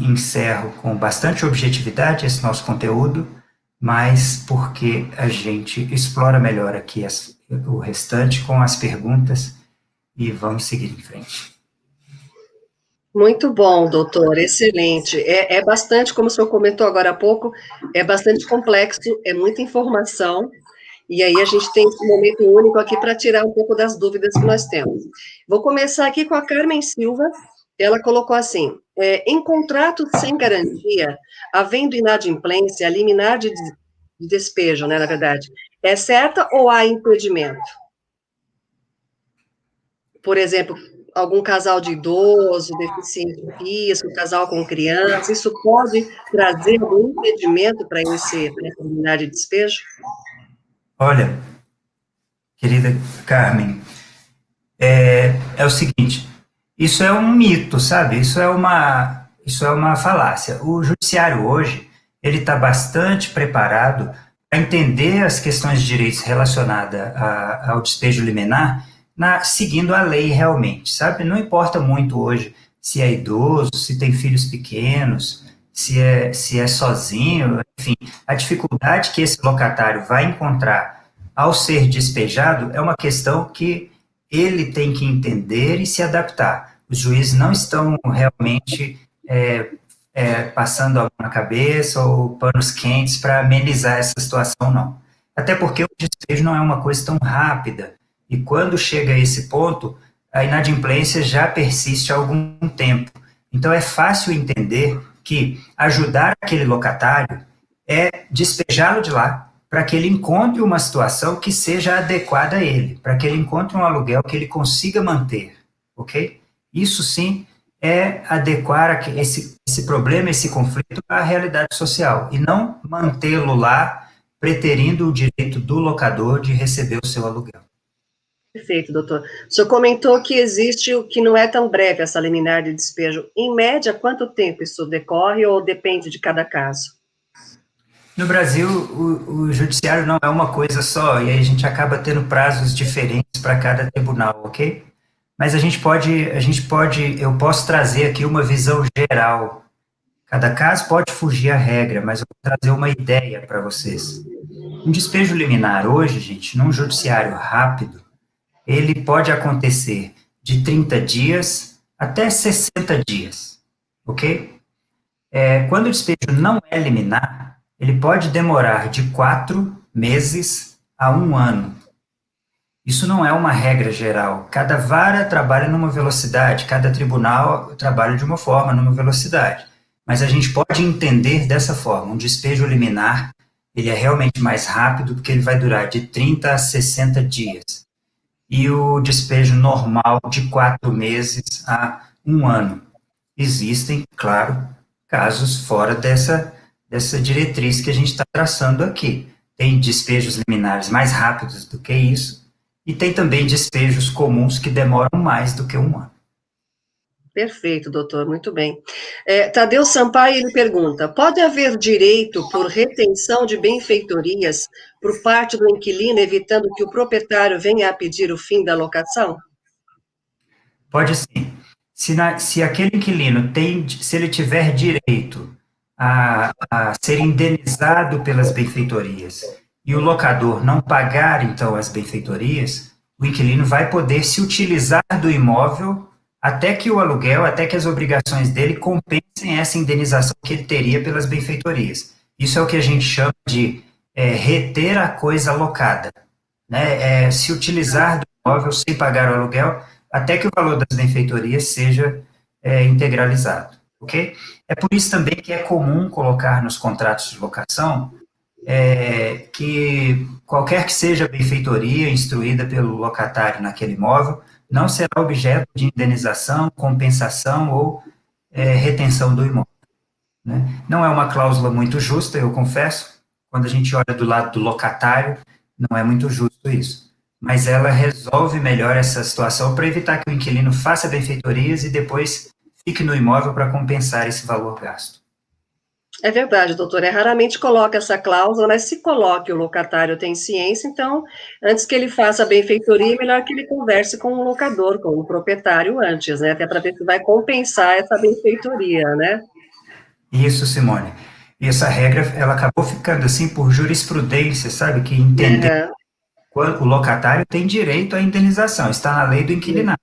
encerro com bastante objetividade esse nosso conteúdo, mas porque a gente explora melhor aqui o restante com as perguntas e vamos seguir em frente. Muito bom, doutor, excelente. É bastante, como o senhor comentou agora há pouco, é bastante complexo, é muita informação, e aí a gente tem esse momento único aqui para tirar um pouco das dúvidas que nós temos. Vou começar aqui com a Carmen Silva, ela colocou assim, em contrato sem garantia, havendo inadimplência, a liminar de despejo, né, na verdade, é certa ou há impedimento? Por exemplo, algum casal de idoso, deficiente físico, casal com criança, isso pode trazer algum impedimento para essa liminar de despejo? Olha, querida Carmen, é o seguinte, isso é um mito, sabe? Isso é uma falácia. O judiciário hoje, ele está bastante preparado para entender as questões de direitos relacionadas ao despejo liminar, seguindo a lei realmente, sabe? Não importa muito hoje se é idoso, se tem filhos pequenos, se é sozinho, enfim, a dificuldade que esse locatário vai encontrar ao ser despejado é uma questão que ele tem que entender e se adaptar. Os juízes não estão realmente passando a mão na cabeça ou panos quentes para amenizar essa situação, não. Até porque o despejo não é uma coisa tão rápida. E quando chega a esse ponto, a inadimplência já persiste há algum tempo. Então é fácil entender que ajudar aquele locatário é despejá-lo de lá, para que ele encontre uma situação que seja adequada a ele, para que ele encontre um aluguel que ele consiga manter, ok? Isso sim é adequar esse problema, esse conflito à realidade social, e não mantê-lo lá preterindo o direito do locador de receber o seu aluguel. Perfeito, doutor. O senhor comentou que existe o que não é tão breve, essa liminar de despejo. Em média, quanto tempo isso decorre ou depende de cada caso? No Brasil, o judiciário não é uma coisa só, e aí a gente acaba tendo prazos diferentes para cada tribunal, ok? Mas eu posso trazer aqui uma visão geral. Cada caso pode fugir à regra, mas eu vou trazer uma ideia para vocês. Um despejo liminar hoje, gente, num judiciário rápido, ele pode acontecer de 30 dias até 60 dias, ok? Quando o despejo não é liminar, ele pode demorar de 4 meses a 1 ano. Isso não é uma regra geral. Cada vara trabalha numa velocidade, cada tribunal trabalha de uma forma, numa velocidade. Mas a gente pode entender dessa forma. Um despejo liminar, ele é realmente mais rápido, porque ele vai durar de 30 a 60 dias. E o despejo normal de 4 meses a 1 ano. Existem, claro, casos fora dessa diretriz que a gente está traçando aqui. Tem despejos liminares mais rápidos do que isso, e tem também despejos comuns que demoram mais do que 1 ano. Perfeito, doutor, muito bem. Tadeu Sampaio, ele pergunta, pode haver direito por retenção de benfeitorias por parte do inquilino, evitando que o proprietário venha a pedir o fim da locação? Pode sim. Se aquele inquilino se ele tiver direito a ser indenizado pelas benfeitorias e o locador não pagar, então, as benfeitorias, o inquilino vai poder se utilizar do imóvel até que o aluguel, até que as obrigações dele compensem essa indenização que ele teria pelas benfeitorias. Isso é o que a gente chama de reter a coisa alocada, né? Se utilizar do imóvel sem pagar o aluguel até que o valor das benfeitorias seja integralizado, ok? É por isso também que é comum colocar nos contratos de locação que qualquer que seja a benfeitoria instruída pelo locatário naquele imóvel não será objeto de indenização, compensação ou retenção do imóvel, né? Não é uma cláusula muito justa, eu confesso, quando a gente olha do lado do locatário, não é muito justo isso, mas ela resolve melhor essa situação para evitar que o inquilino faça benfeitorias e depois fique no imóvel para compensar esse valor gasto. É verdade, doutor. Raramente coloca essa cláusula, mas se coloque o locatário tem ciência, então, antes que ele faça a benfeitoria, é melhor que ele converse com o locador, com o proprietário antes, né? Até para ver se vai compensar essa benfeitoria, né? Isso, Simone. E essa regra, ela acabou ficando assim por jurisprudência, sabe? Que entendeu Aham, que o locatário tem direito à indenização, está na lei do sim, inquilinato.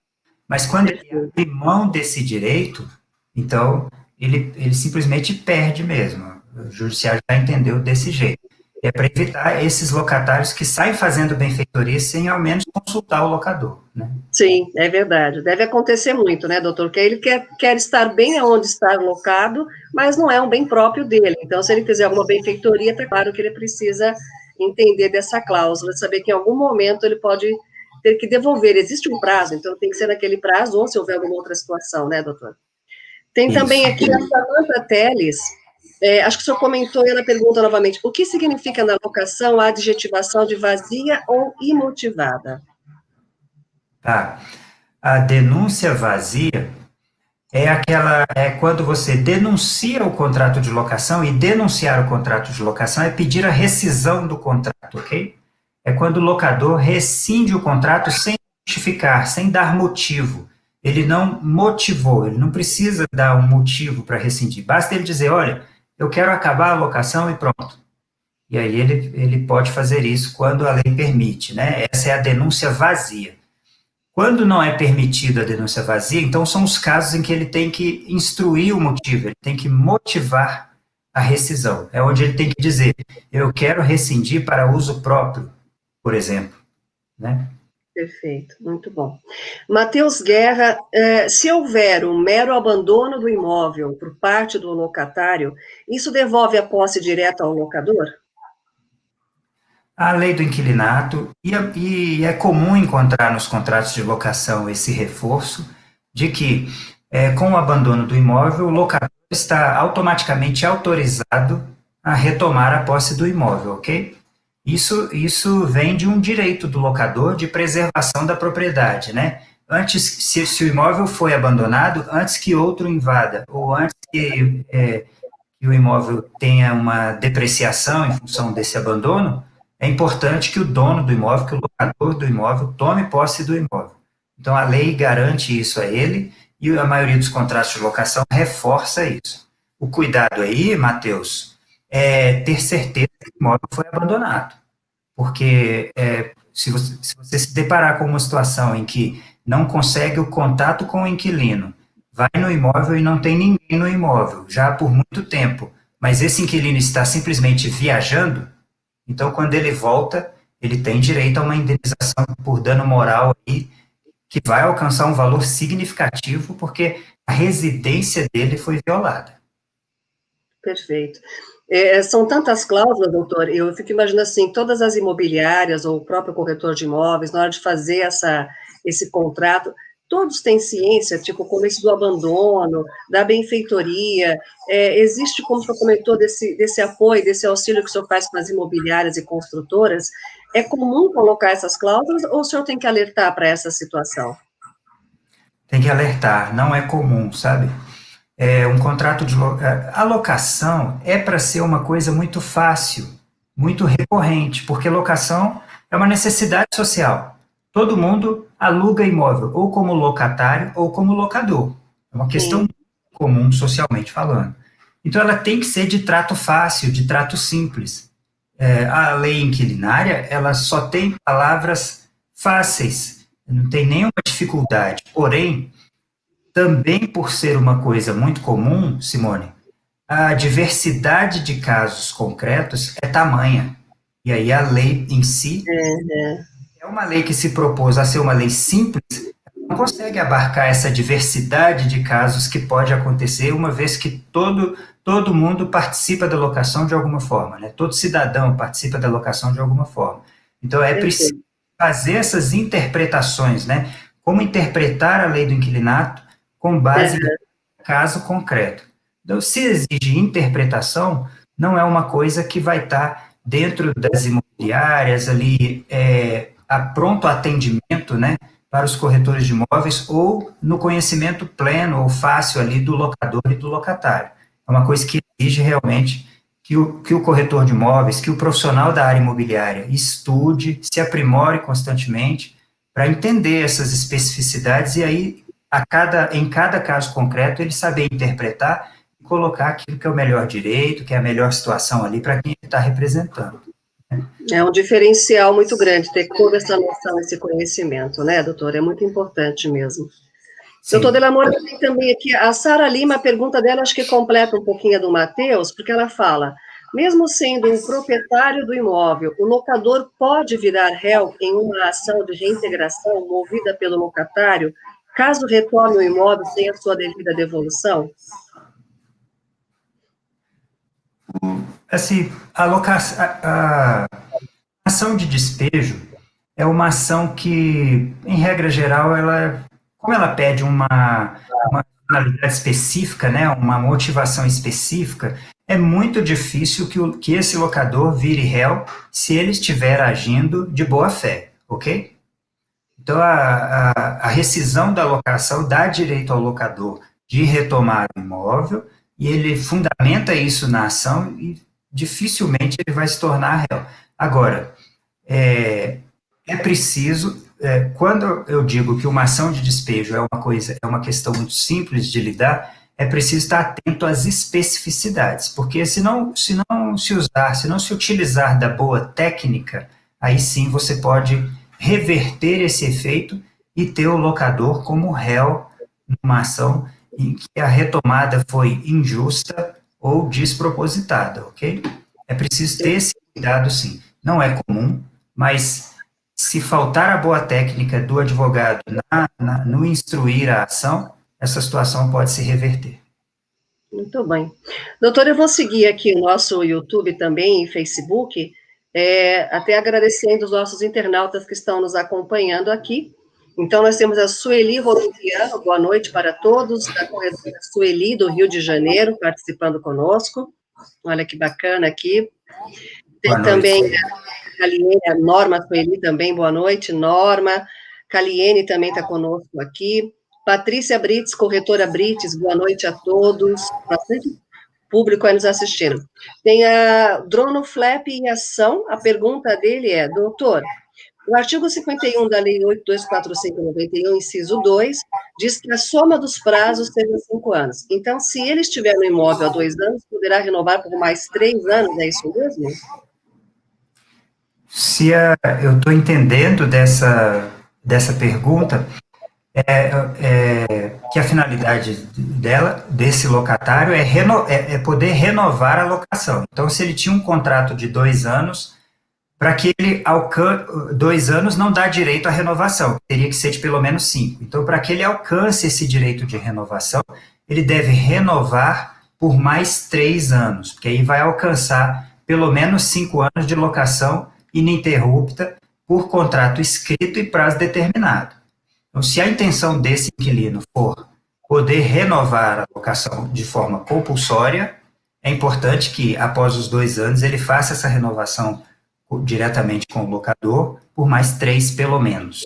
Mas quando ele perfeito. abre mão desse direito, então ele simplesmente perde mesmo. O judiciário já entendeu desse jeito. É para evitar esses locatários que saem fazendo benfeitoria sem ao menos consultar o locador, né? Sim, é verdade. Deve acontecer muito, né, doutor? Que ele quer estar bem onde está locado, mas não é um bem próprio dele. Então, se ele fizer alguma benfeitoria, tá claro que ele precisa entender dessa cláusula, saber que em algum momento ele pode ter que devolver. Existe um prazo, então tem que ser naquele prazo, ou se houver alguma outra situação, né, doutor? Tem também Isso. aqui a Samanta Teles, acho que o senhor comentou e ela pergunta novamente, o que significa na locação a adjetivação de vazia ou imotivada? Tá. A denúncia vazia é quando você denuncia o contrato de locação, e denunciar o contrato de locação é pedir a rescisão do contrato, ok? É quando o locador rescinde o contrato sem justificar, sem dar motivo. Ele não motivou, ele não precisa dar um motivo para rescindir. Basta ele dizer, olha, eu quero acabar a locação e pronto. E aí ele pode fazer isso quando a lei permite, né? Essa é a denúncia vazia. Quando não é permitida a denúncia vazia, então são os casos em que ele tem que instruir o motivo, ele tem que motivar a rescisão. É onde ele tem que dizer, eu quero rescindir para uso próprio, por exemplo, né? Perfeito, muito bom. Matheus Guerra, se houver um mero abandono do imóvel por parte do locatário, isso devolve a posse direta ao locador? A lei do inquilinato, e é comum encontrar nos contratos de locação esse reforço de que, com o abandono do imóvel, o locador está automaticamente autorizado a retomar a posse do imóvel, ok? Isso vem de um direito do locador de preservação da propriedade, né? Antes, se o imóvel foi abandonado, antes que outro invada, ou antes que o imóvel tenha uma depreciação em função desse abandono, é importante que o dono do imóvel, que o locador do imóvel, tome posse do imóvel. Então, a lei garante isso a ele e a maioria dos contratos de locação reforça isso. O cuidado aí, Matheus, é ter certeza que o imóvel foi abandonado. Porque se você se deparar com uma situação em que não consegue o contato com o inquilino, vai no imóvel e não tem ninguém no imóvel, já por muito tempo, mas esse inquilino está simplesmente viajando, então quando ele volta, ele tem direito a uma indenização por dano moral aí, que vai alcançar um valor significativo, porque a residência dele foi violada. Perfeito. São tantas cláusulas, doutor, eu fico imaginando assim, todas as imobiliárias ou o próprio corretor de imóveis, na hora de fazer esse contrato, todos têm ciência, tipo, como esse do abandono, da benfeitoria, existe, como o senhor comentou, desse apoio, desse auxílio que o senhor faz com as imobiliárias e construtoras, é comum colocar essas cláusulas ou o senhor tem que alertar para essa situação? Tem que alertar, não é comum, sabe? Um contrato de alocação é para ser uma coisa muito fácil, muito recorrente, porque locação é uma necessidade social. Todo mundo aluga imóvel, ou como locatário ou como locador. É uma questão Sim, muito comum socialmente falando. Então ela tem que ser de trato fácil, de trato simples. A lei inquilinária, ela só tem palavras fáceis, não tem nenhuma dificuldade. Porém, também por ser uma coisa muito comum, Simone, a diversidade de casos concretos é tamanha. E aí a lei em si é uma lei que se propôs a ser uma lei simples, não consegue abarcar essa diversidade de casos que pode acontecer, uma vez que todo mundo participa da locação de alguma forma, né? Todo cidadão participa da locação de alguma forma. Então é preciso perfeito. fazer essas interpretações, né? Como interpretar a lei do inquilinato com base em caso concreto. Então, se exige interpretação, não é uma coisa que vai estar dentro das imobiliárias ali, a pronto atendimento, né, para os corretores de imóveis ou no conhecimento pleno ou fácil ali do locador e do locatário. É uma coisa que exige realmente que o corretor de imóveis, que o profissional da área imobiliária estude, se aprimore constantemente para entender essas especificidades e aí em cada caso concreto, ele saber interpretar colocar aquilo que é o melhor direito, que é a melhor situação ali para quem ele está representando. É um diferencial muito grande ter toda essa noção, esse conhecimento, né, doutor? É muito importante mesmo. Doutor Sim. Delamore, tem também aqui a Sara Lima, a pergunta dela acho que completa um pouquinho a do Matheus, porque ela fala, mesmo sendo um proprietário do imóvel, o locador pode virar réu em uma ação de reintegração movida pelo locatário, caso retome o imóvel sem a sua devida devolução? Assim, a ação de despejo é uma ação que, em regra geral, como ela pede uma finalidade específica, né, uma motivação específica, é muito difícil que esse locador vire réu se ele estiver agindo de boa fé, ok? Então, a rescisão da locação dá direito ao locador de retomar o imóvel e ele fundamenta isso na ação e dificilmente ele vai se tornar réu. Agora, é preciso, quando eu digo que uma ação de despejo é uma questão muito simples de lidar, é preciso estar atento às especificidades, porque se não se utilizar da boa técnica, aí sim você pode reverter esse efeito e ter o locador como réu numa ação em que a retomada foi injusta ou despropositada, ok? É preciso ter esse cuidado, sim. Não é comum, mas se faltar a boa técnica do advogado no instruir a ação, essa situação pode se reverter. Muito bem. Doutor, eu vou seguir aqui o nosso YouTube também e Facebook, até agradecendo os nossos internautas que estão nos acompanhando aqui. Então, nós temos a Sueli Rodoviano, boa noite para todos, da corretora Sueli, do Rio de Janeiro, participando conosco. Olha que bacana aqui. Boa Tem noite. também a Caliene, a Norma Sueli também, boa noite, Norma. Caliene também está conosco aqui. Patrícia Brites, corretora Brites, boa noite a todos. Bastante público aí nos assistindo. Tem a Drono Flap em ação, a pergunta dele é, doutor, o artigo 51 da Lei 8.245/91, inciso 2, diz que a soma dos prazos seja 5 anos. Então, se ele estiver no imóvel há 2 anos, poderá renovar por mais 3 anos, é isso mesmo? Eu estou entendendo dessa pergunta, que a finalidade desse locatário é poder renovar a locação. Então, se ele tinha um contrato de 2 anos, para que ele alcance 2 anos não dá direito à renovação, teria que ser de pelo menos 5. Então, para que ele alcance esse direito de renovação, ele deve renovar por mais 3 anos, porque aí vai alcançar pelo menos 5 anos de locação ininterrupta por contrato escrito e prazo determinado. Então, se a intenção desse inquilino for poder renovar a locação de forma compulsória, é importante que, após os 2 anos, ele faça essa renovação diretamente com o locador, por mais 3 pelo menos.